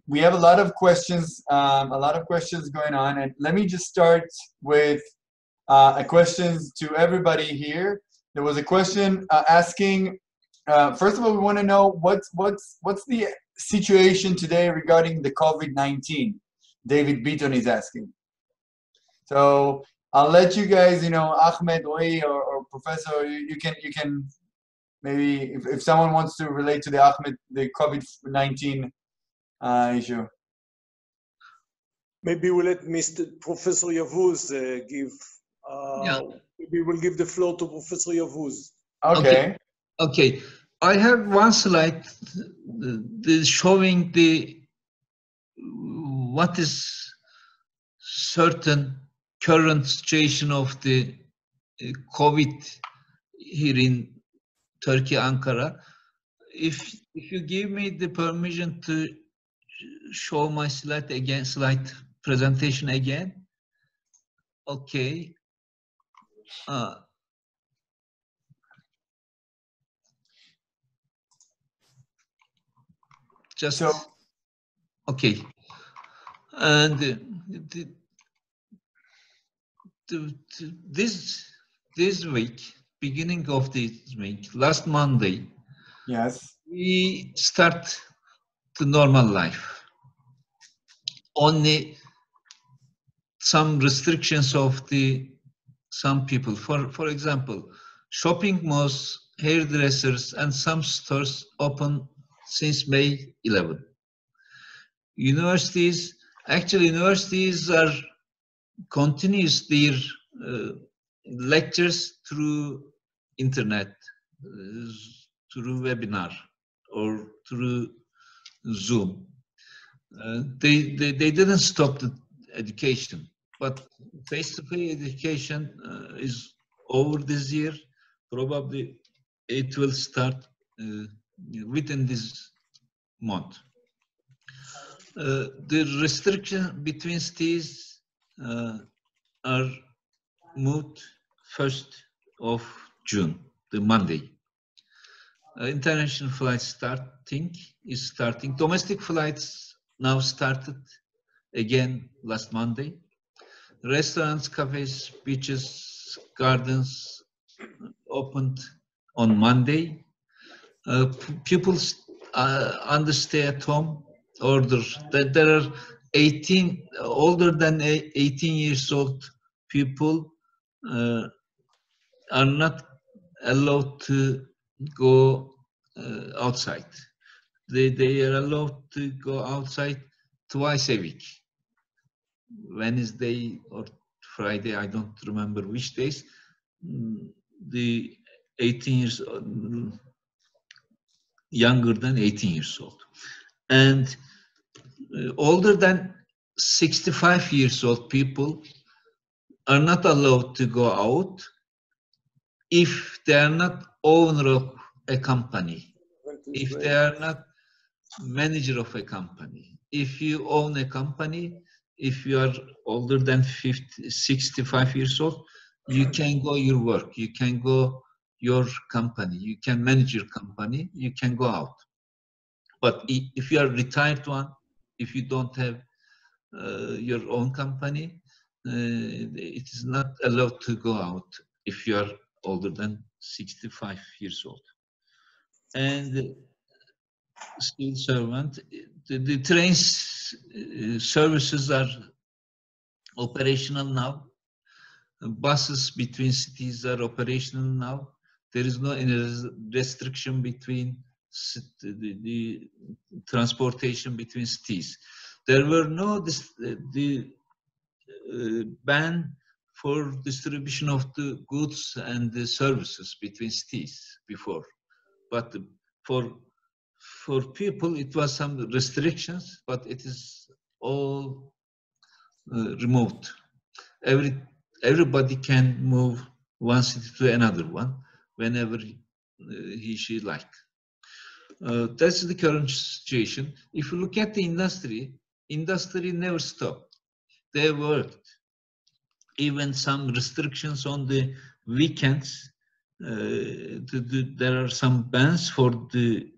we have a lot of questions going on, and let me just start with a question to everybody here. There was a question asking, first of all, we want to know what's the situation today regarding the COVID-19. David Beaton is asking. So I'll let you guys, Ahmed, Roy, or Professor, you can. Maybe if someone wants to relate to the COVID-19 issue. Maybe we'll let Professor Yavuz give. Maybe we'll give the floor to Professor Yavuz. Okay. I have one slide showing what is certain current situation of the COVID here in Turkey, Ankara. If you give me the permission to show my slide presentation again, okay. Okay. And this week, beginning of this week, last Monday, yes, we start the normal life. Only some restrictions of some people. For example, shopping malls, hairdressers, and some stores open since May 11. Universities are continues their lectures through internet, through webinar, or through Zoom. They didn't stop the education, but face-to-face education is over this year. Probably it will start within this month. The restriction between cities are moved 1st of June, the Monday. International flights is starting. Domestic flights now started again last Monday. Restaurants, cafes, beaches, gardens opened on Monday. People under stay-at-home order that there are older than 18 years old people are not allowed to go outside. They are allowed to go outside twice a week. Wednesday or Friday, I don't remember which days. The 18 years old, younger than 18 years old. And older than 65 years old people are not allowed to go out if they are not owner of a company, if they are not manager of a company. If you own a company, if you are older than 65 years old, you can go your work, you can go your company, you can manage your company, you can go out. But if you are retired one, if you don't have your own company, it is not allowed to go out if you are older than 65 years old. And civil servant, the trains services are operational now. Buses between cities are operational now. There is no restriction between the transportation between cities. There were no ban for distribution of the goods and the services between cities before, but for people it was some restrictions, but it is all removed. Everybody can move one city to another one whenever she like. That's the current situation. If you look at the industry never stopped. They worked. Even some restrictions on the weekends. There are some bans for the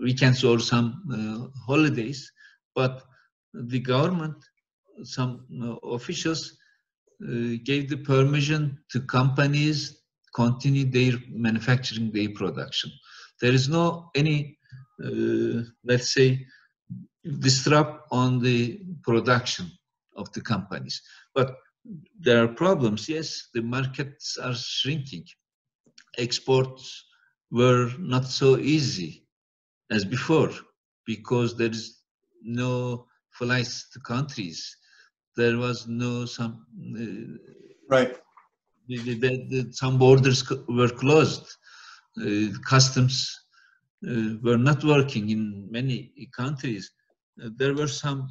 weekends or some holidays, but the government, some officials gave the permission to companies continue their manufacturing, their production. There is no any, let's say, disrupt on the production of the companies. But there are problems. Yes, the markets are shrinking. Exports were not so easy as before because there is no flights to countries. There was no some right. Some borders were closed. Customs were not working in many countries. There were some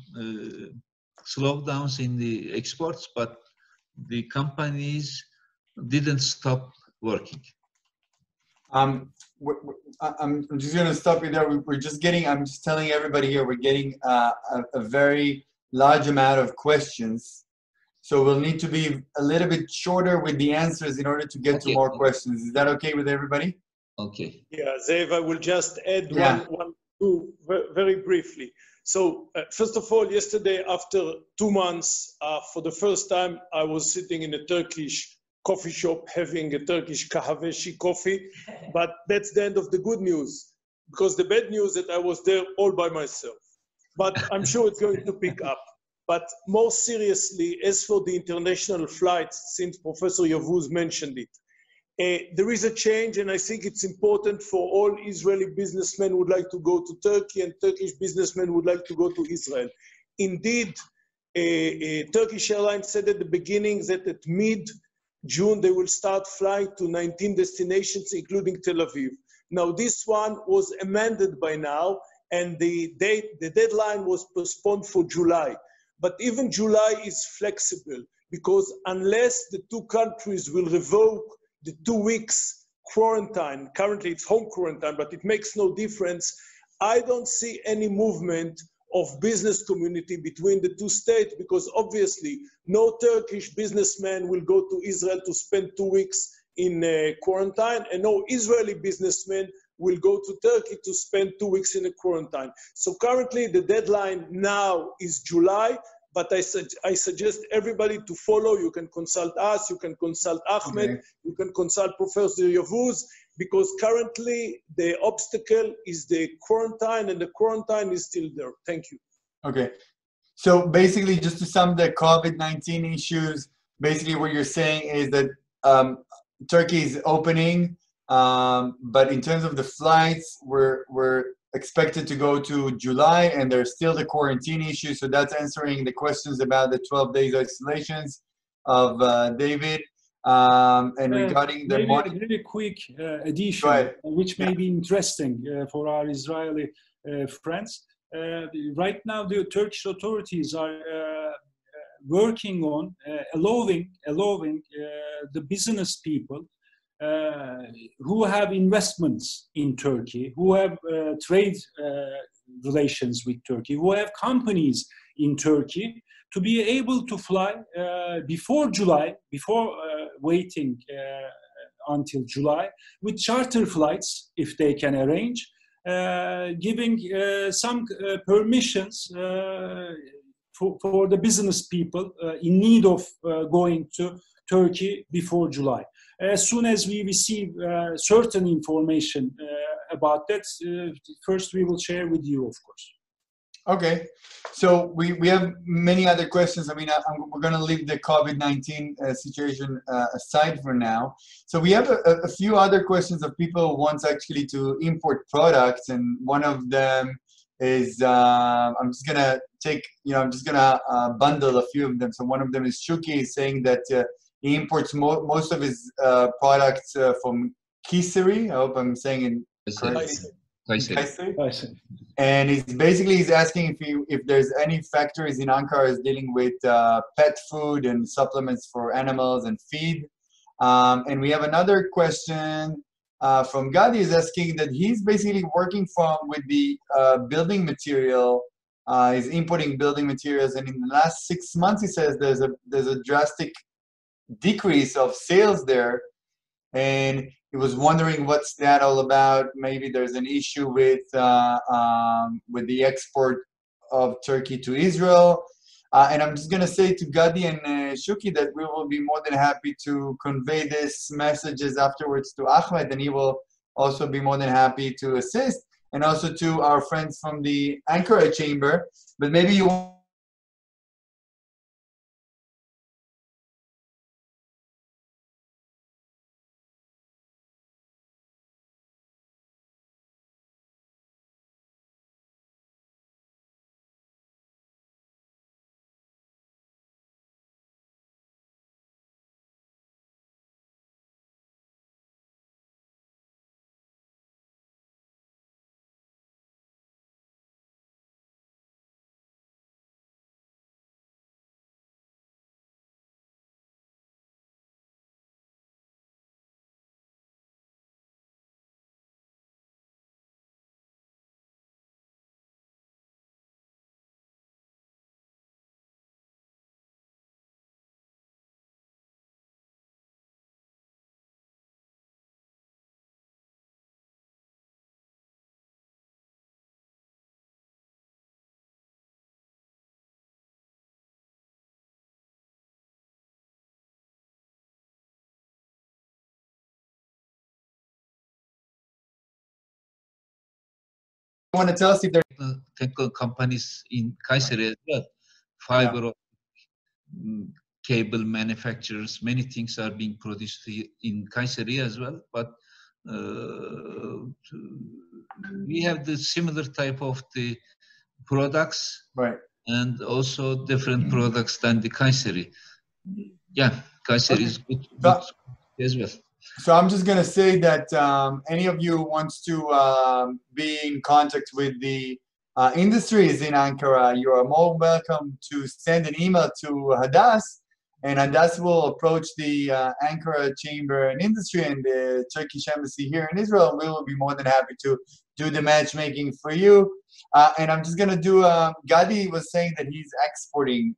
slowdowns in the exports, but the companies didn't stop working. I'm just going to stop you there. I'm just telling everybody here, we're getting a very large amount of questions. So we'll need to be a little bit shorter with the answers in order to get to more questions. Is that okay with everybody? Okay. Yeah, Zev, I will just add two very briefly. So first of all, yesterday, after 2 months, for the first time, I was sitting in a Turkish coffee shop having a Turkish kahveshi coffee, but that's the end of the good news, because the bad news that I was there all by myself. But I'm sure it's going to pick up. But more seriously, as for the international flights, since Professor Yavuz mentioned it, there is a change, and I think it's important for all Israeli businessmen who would like to go to Turkey and Turkish businessmen who would like to go to Israel. Indeed, Turkish Airlines said at the beginning that at mid-June they will start flying to 19 destinations, including Tel Aviv. Now, this one was amended by now, and the deadline was postponed for July. But even July is flexible, because unless the two countries will revoke the 2 weeks quarantine, currently it's home quarantine, but it makes no difference, I don't see any movement of business community between the two states, because obviously no Turkish businessman will go to Israel to spend 2 weeks in quarantine, and no Israeli businessman will go to Turkey to spend 2 weeks in a quarantine. So currently the deadline now is July, but I suggest everybody to follow. You can consult us, you can consult Ahmed, Okay. you can consult Professor Yavuz, because currently the obstacle is the quarantine, and the quarantine is still there. Thank you. Okay. So basically, just to sum the COVID-19 issues, basically what you're saying is that Turkey is opening, but in terms of the flights, we're expected to go to July, and there's still the quarantine issue. So that's answering the questions about the 12 days isolations of David. And regarding the maybe a really quick addition, which may be interesting for our Israeli friends. Right now, the Turkish authorities are working on allowing the business people who have investments in Turkey, who have trade relations with Turkey, who have companies in Turkey, to be able to fly before July, before waiting until July, with charter flights, if they can arrange, giving some permissions for the business people in need of going to Turkey before July. As soon as we receive certain information about that, first we will share with you, of course. Okay, so we have many other questions. I mean, we're going to leave the COVID-19 situation aside for now. So we have a few other questions of people who want actually to import products, and one of them is, I'm just going to take, I'm just going to bundle a few of them. So one of them is Shuki, saying that he imports most of his products from Kayseri. I hope I'm saying it correctly. Kayseri. And he's asking if there's any factories in Ankara is dealing with pet food and supplements for animals and feed. And we have another question from Gadi, is asking that he's basically working with the building material. He's importing building materials, and in the last 6 months, he says there's a drastic decrease of sales there, and he was wondering what's that all about. Maybe there's an issue with the export of Turkey to Israel. And I'm just going to say to Gadi and Shuki that we will be more than happy to convey these messages afterwards to Ahmed, and he will also be more than happy to assist, and also to our friends from the Ankara Chamber. But maybe you want to tell us if there technical companies in Kayseri as well, fiber cable manufacturers, many things are being produced in Kayseri as well, but we have the similar type of the products, right, and also different products than the Kayseri. Yeah, Kayseri is good as well. So I'm just going to say that any of you wants to be in contact with the industries in Ankara, you are more welcome to send an email to Hadas, and Hadas will approach the Ankara Chamber and Industry and the Turkish Embassy here in Israel, and we will be more than happy to do the matchmaking for you. And I'm just going to do, Gadi was saying that he's exporting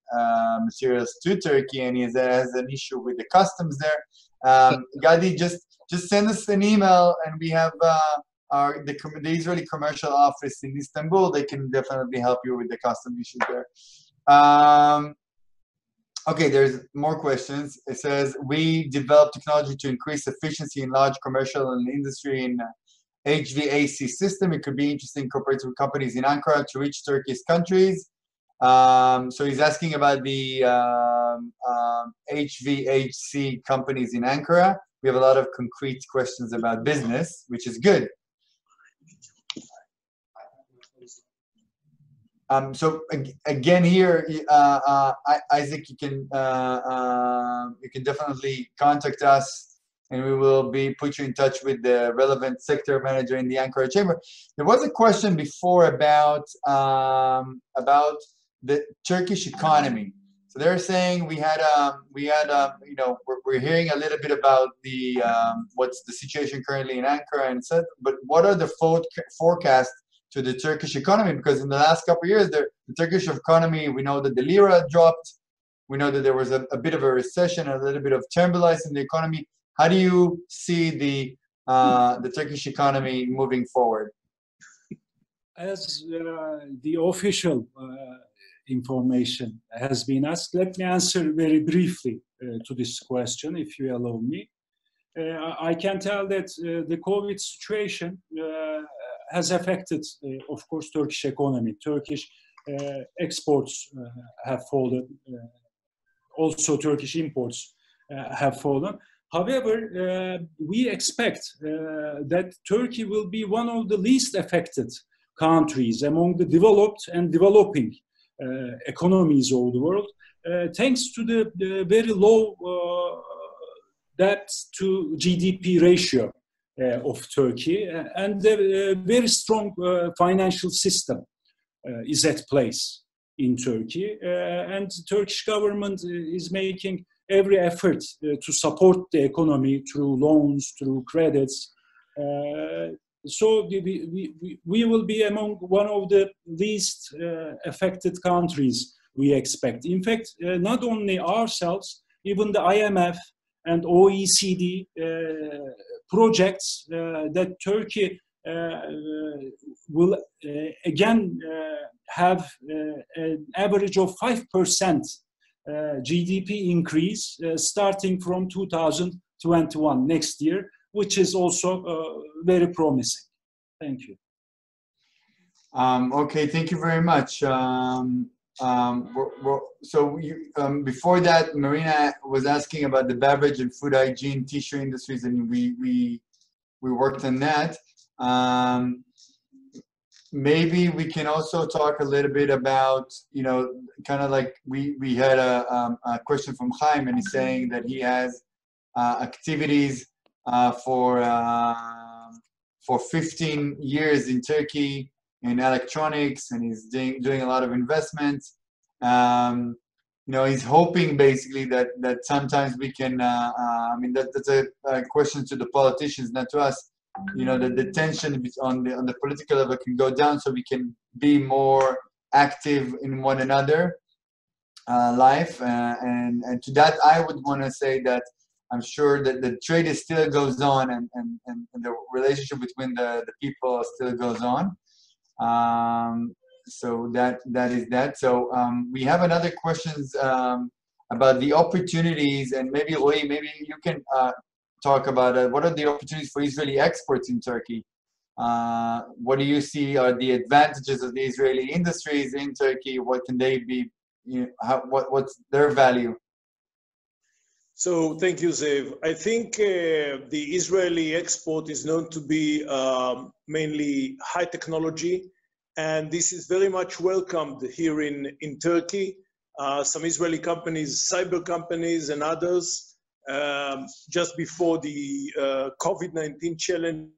materials to Turkey, and he has an issue with the customs there. Gadi, just send us an email, and we have the Israeli commercial office in Istanbul. They can definitely help you with the customs issues there. Okay, there's more questions. It says, we developed technology to increase efficiency in large commercial and industry in HVAC system. It could be interesting cooperating with companies in Ankara to reach Turkish countries. So he's asking about the HVAC companies in Ankara. We have a lot of concrete questions about business, which is good. So again here, Isaac, you can definitely contact us, and we will put you in touch with the relevant sector manager in the Ankara Chamber. There was a question before about the Turkish economy. So they're saying we're hearing a little bit about the what's the situation currently in Ankara, and said, but what are the forecasts to the Turkish economy? Because in the last couple of years, the Turkish economy, we know that the lira dropped. We know that there was a bit of a recession, a little bit of turbulence in the economy. How do you see the Turkish economy moving forward? As the official information has been asked, let me answer very briefly to this question, if you allow me. I can tell that the COVID situation has affected, of course, Turkish economy. Turkish exports have fallen. Also, Turkish imports have fallen. However, we expect that Turkey will be one of the least affected countries among the developed and developing economies of the world, thanks to the very low debt to GDP ratio of Turkey, and the very strong financial system is at place in Turkey, and the Turkish government is making every effort to support the economy through loans, through credits. So we will be among one of the least affected countries, we expect. In fact, not only ourselves, even the IMF and OECD projects that Turkey will again have an average of 5% GDP increase starting from 2021, next year, which is also very promising. Thank you. Okay, thank you very much. Before that, Marina was asking about the beverage and food hygiene tissue industries, and we worked on that. Maybe we can also talk a little bit about, kind of like we had a question from Chaim, and he's saying that he has activities for 15 years in Turkey in electronics, and he's doing a lot of investments. He's hoping basically that sometimes we can, that's a question to the politicians, not to us, that the tension on the political level can go down, so we can be more active in one another life. And to that, I would want to say that I'm sure that the trade still goes on, and the relationship between the people still goes on. So that is that. So we have another questions about the opportunities, and maybe Roy, maybe you can talk about what are the opportunities for Israeli exports in Turkey? What do you see are the advantages of the Israeli industries in Turkey? What can they be? What's their value? So thank you, Zev. I think the Israeli export is known to be mainly high technology, and this is very much welcomed here in Turkey. Some Israeli companies, cyber companies and others, just before the COVID-19 challenge.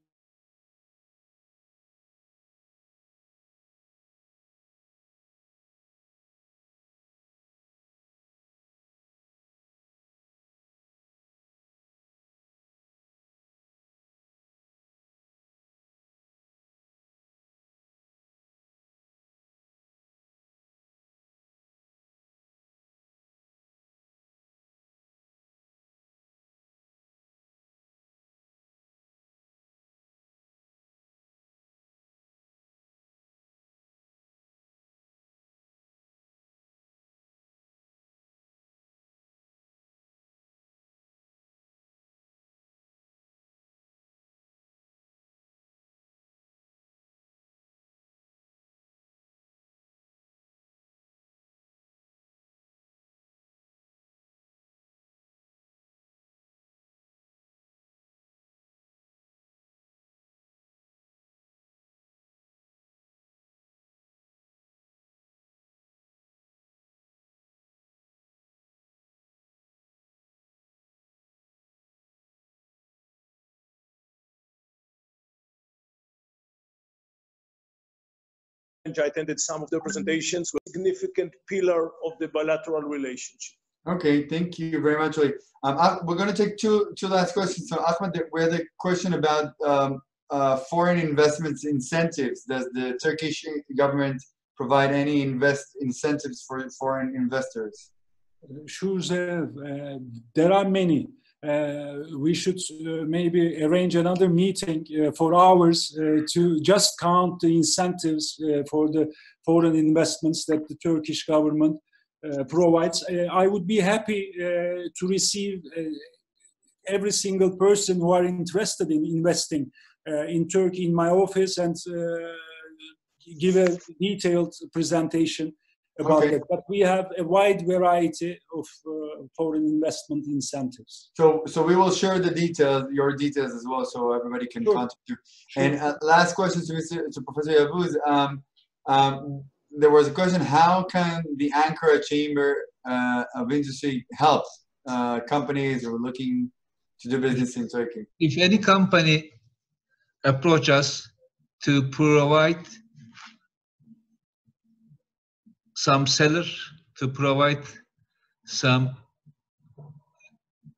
I attended some of the presentations, with a significant pillar of the bilateral relationship. Okay, thank you very much. We're going to take two last questions. So, Ahmed, we had a question about foreign investments incentives. Does the Turkish government provide any incentives for foreign investors? Sure, there are many. We should maybe arrange another meeting for hours to just count the incentives for the foreign investments that the Turkish government provides. I would be happy to receive every single person who are interested in investing in Turkey in my office and give a detailed presentation about that. But we have a wide variety of foreign investment incentives. So we will share the details, your details as well, so everybody can contact you. Sure. And last question to Professor Yavuz. There was a question: how can the Ankara Chamber of Industry help companies who are looking to do business in Turkey? If any company approach us to provide some seller, to provide some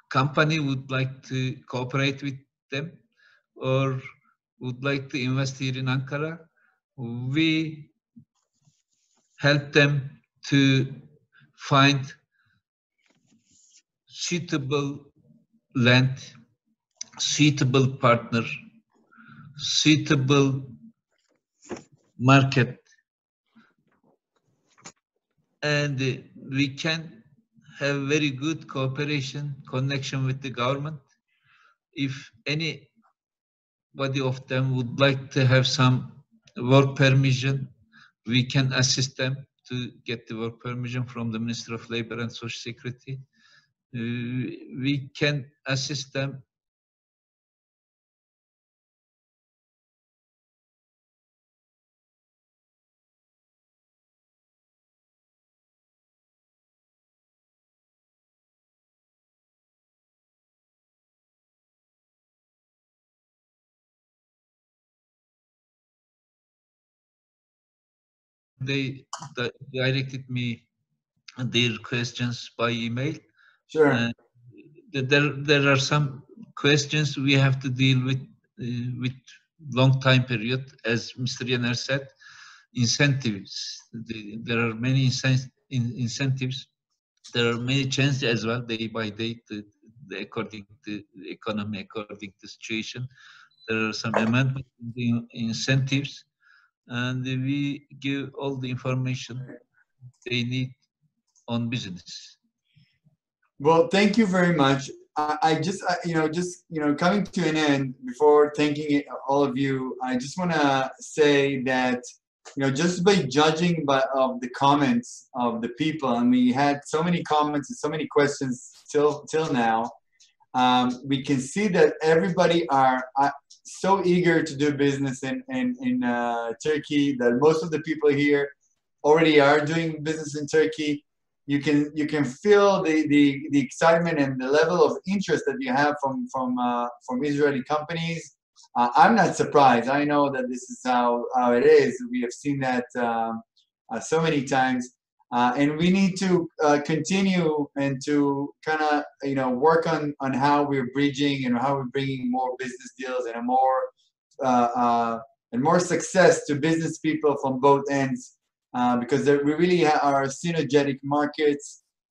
company would like to cooperate with them or would like to invest here in Ankara, we help them to find suitable land, suitable partner, suitable market, and we can have very good cooperation, connection with the government. If anybody of them would like to have some work permission, we can assist them to get the work permission from the Ministry of Labor and Social Security. We can assist them they directed me their questions by email. Sure. There are some questions we have to deal with long time period, as Mr. Yener said. Incentives. There are many incentives. There are many changes as well, day by day, according to the economy, according to the situation. There are some amendments in the incentives, and we give all the information they need on business. Well, thank you very much. I just coming to an end, before thanking all of you, I just want to say that, just by judging of the comments of the people, and we had so many comments and so many questions till now, we can see that everybody are so eager to do business in Turkey, that most of the people here already are doing business in Turkey. you can feel the excitement and the level of interest that you have from Israeli companies. I'm not surprised. I know that this is how it is. We have seen that so many times, and we need to continue and to kind of work on how we're bridging and how we're bringing more business deals and more success to business people from both ends, because we really are synergetic markets.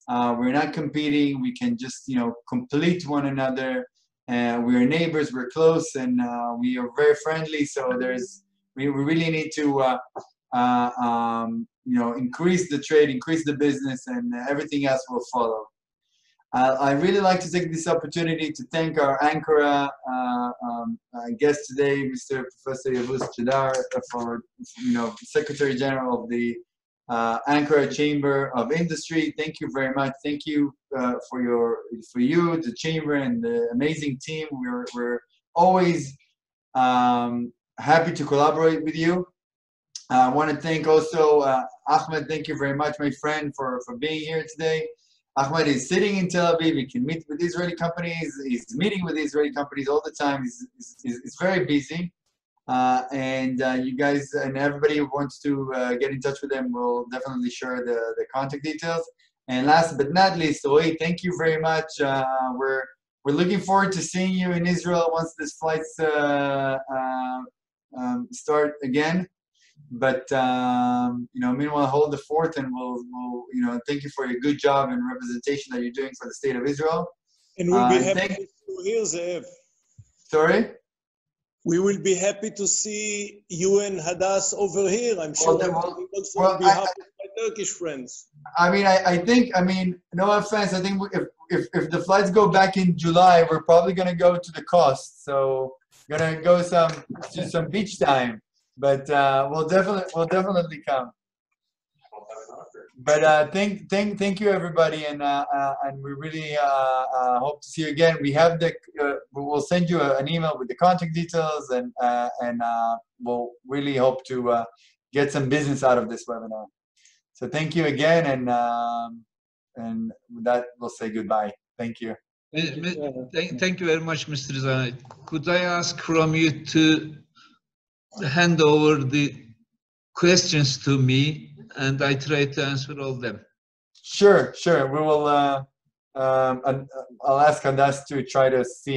We're not competing. We can just complete one another. We're neighbors. We're close, and we are very friendly. So we really need to increase the trade, increase the business, and everything else will follow. I really like to take this opportunity to thank our Ankara guest today, Mr. Professor Yavuz Chadar, for Secretary General of the Ankara Chamber of Industry. Thank you very much. Thank you for you, the chamber, and the amazing team. We're always happy to collaborate with you. I want to thank also Ahmed. Thank you very much, my friend, for being here today. Ahmed is sitting in Tel Aviv. He can meet with Israeli companies. He's meeting with Israeli companies all the time. He's very busy. And you guys and everybody who wants to get in touch with him will definitely share the contact details. And last but not least, Roy, thank you very much. We're looking forward to seeing you in Israel once these flights start again. But meanwhile, hold the fort, and we'll thank you for your good job and representation that you're doing for the state of Israel. And we'll be happy to see you here, Zeev. Sorry? We will be happy to see you and Hadass over here. I'm sure will be happy with my Turkish friends. I think, no offense, I think if the flights go back in July, we're probably going to go to the coast. So we're going to go to some beach time. But we'll definitely come. But thank you everybody, and we really hope to see you again. We have we'll send you an email with the contact details, and we'll really hope to get some business out of this webinar. So thank you again, and with that we'll say goodbye. Thank you. Thank you very much, Mr. Zahid. Could I ask from you to hand over the questions to me, and I try to answer all of them? Sure. We will. I'll ask Hadass to try to see how.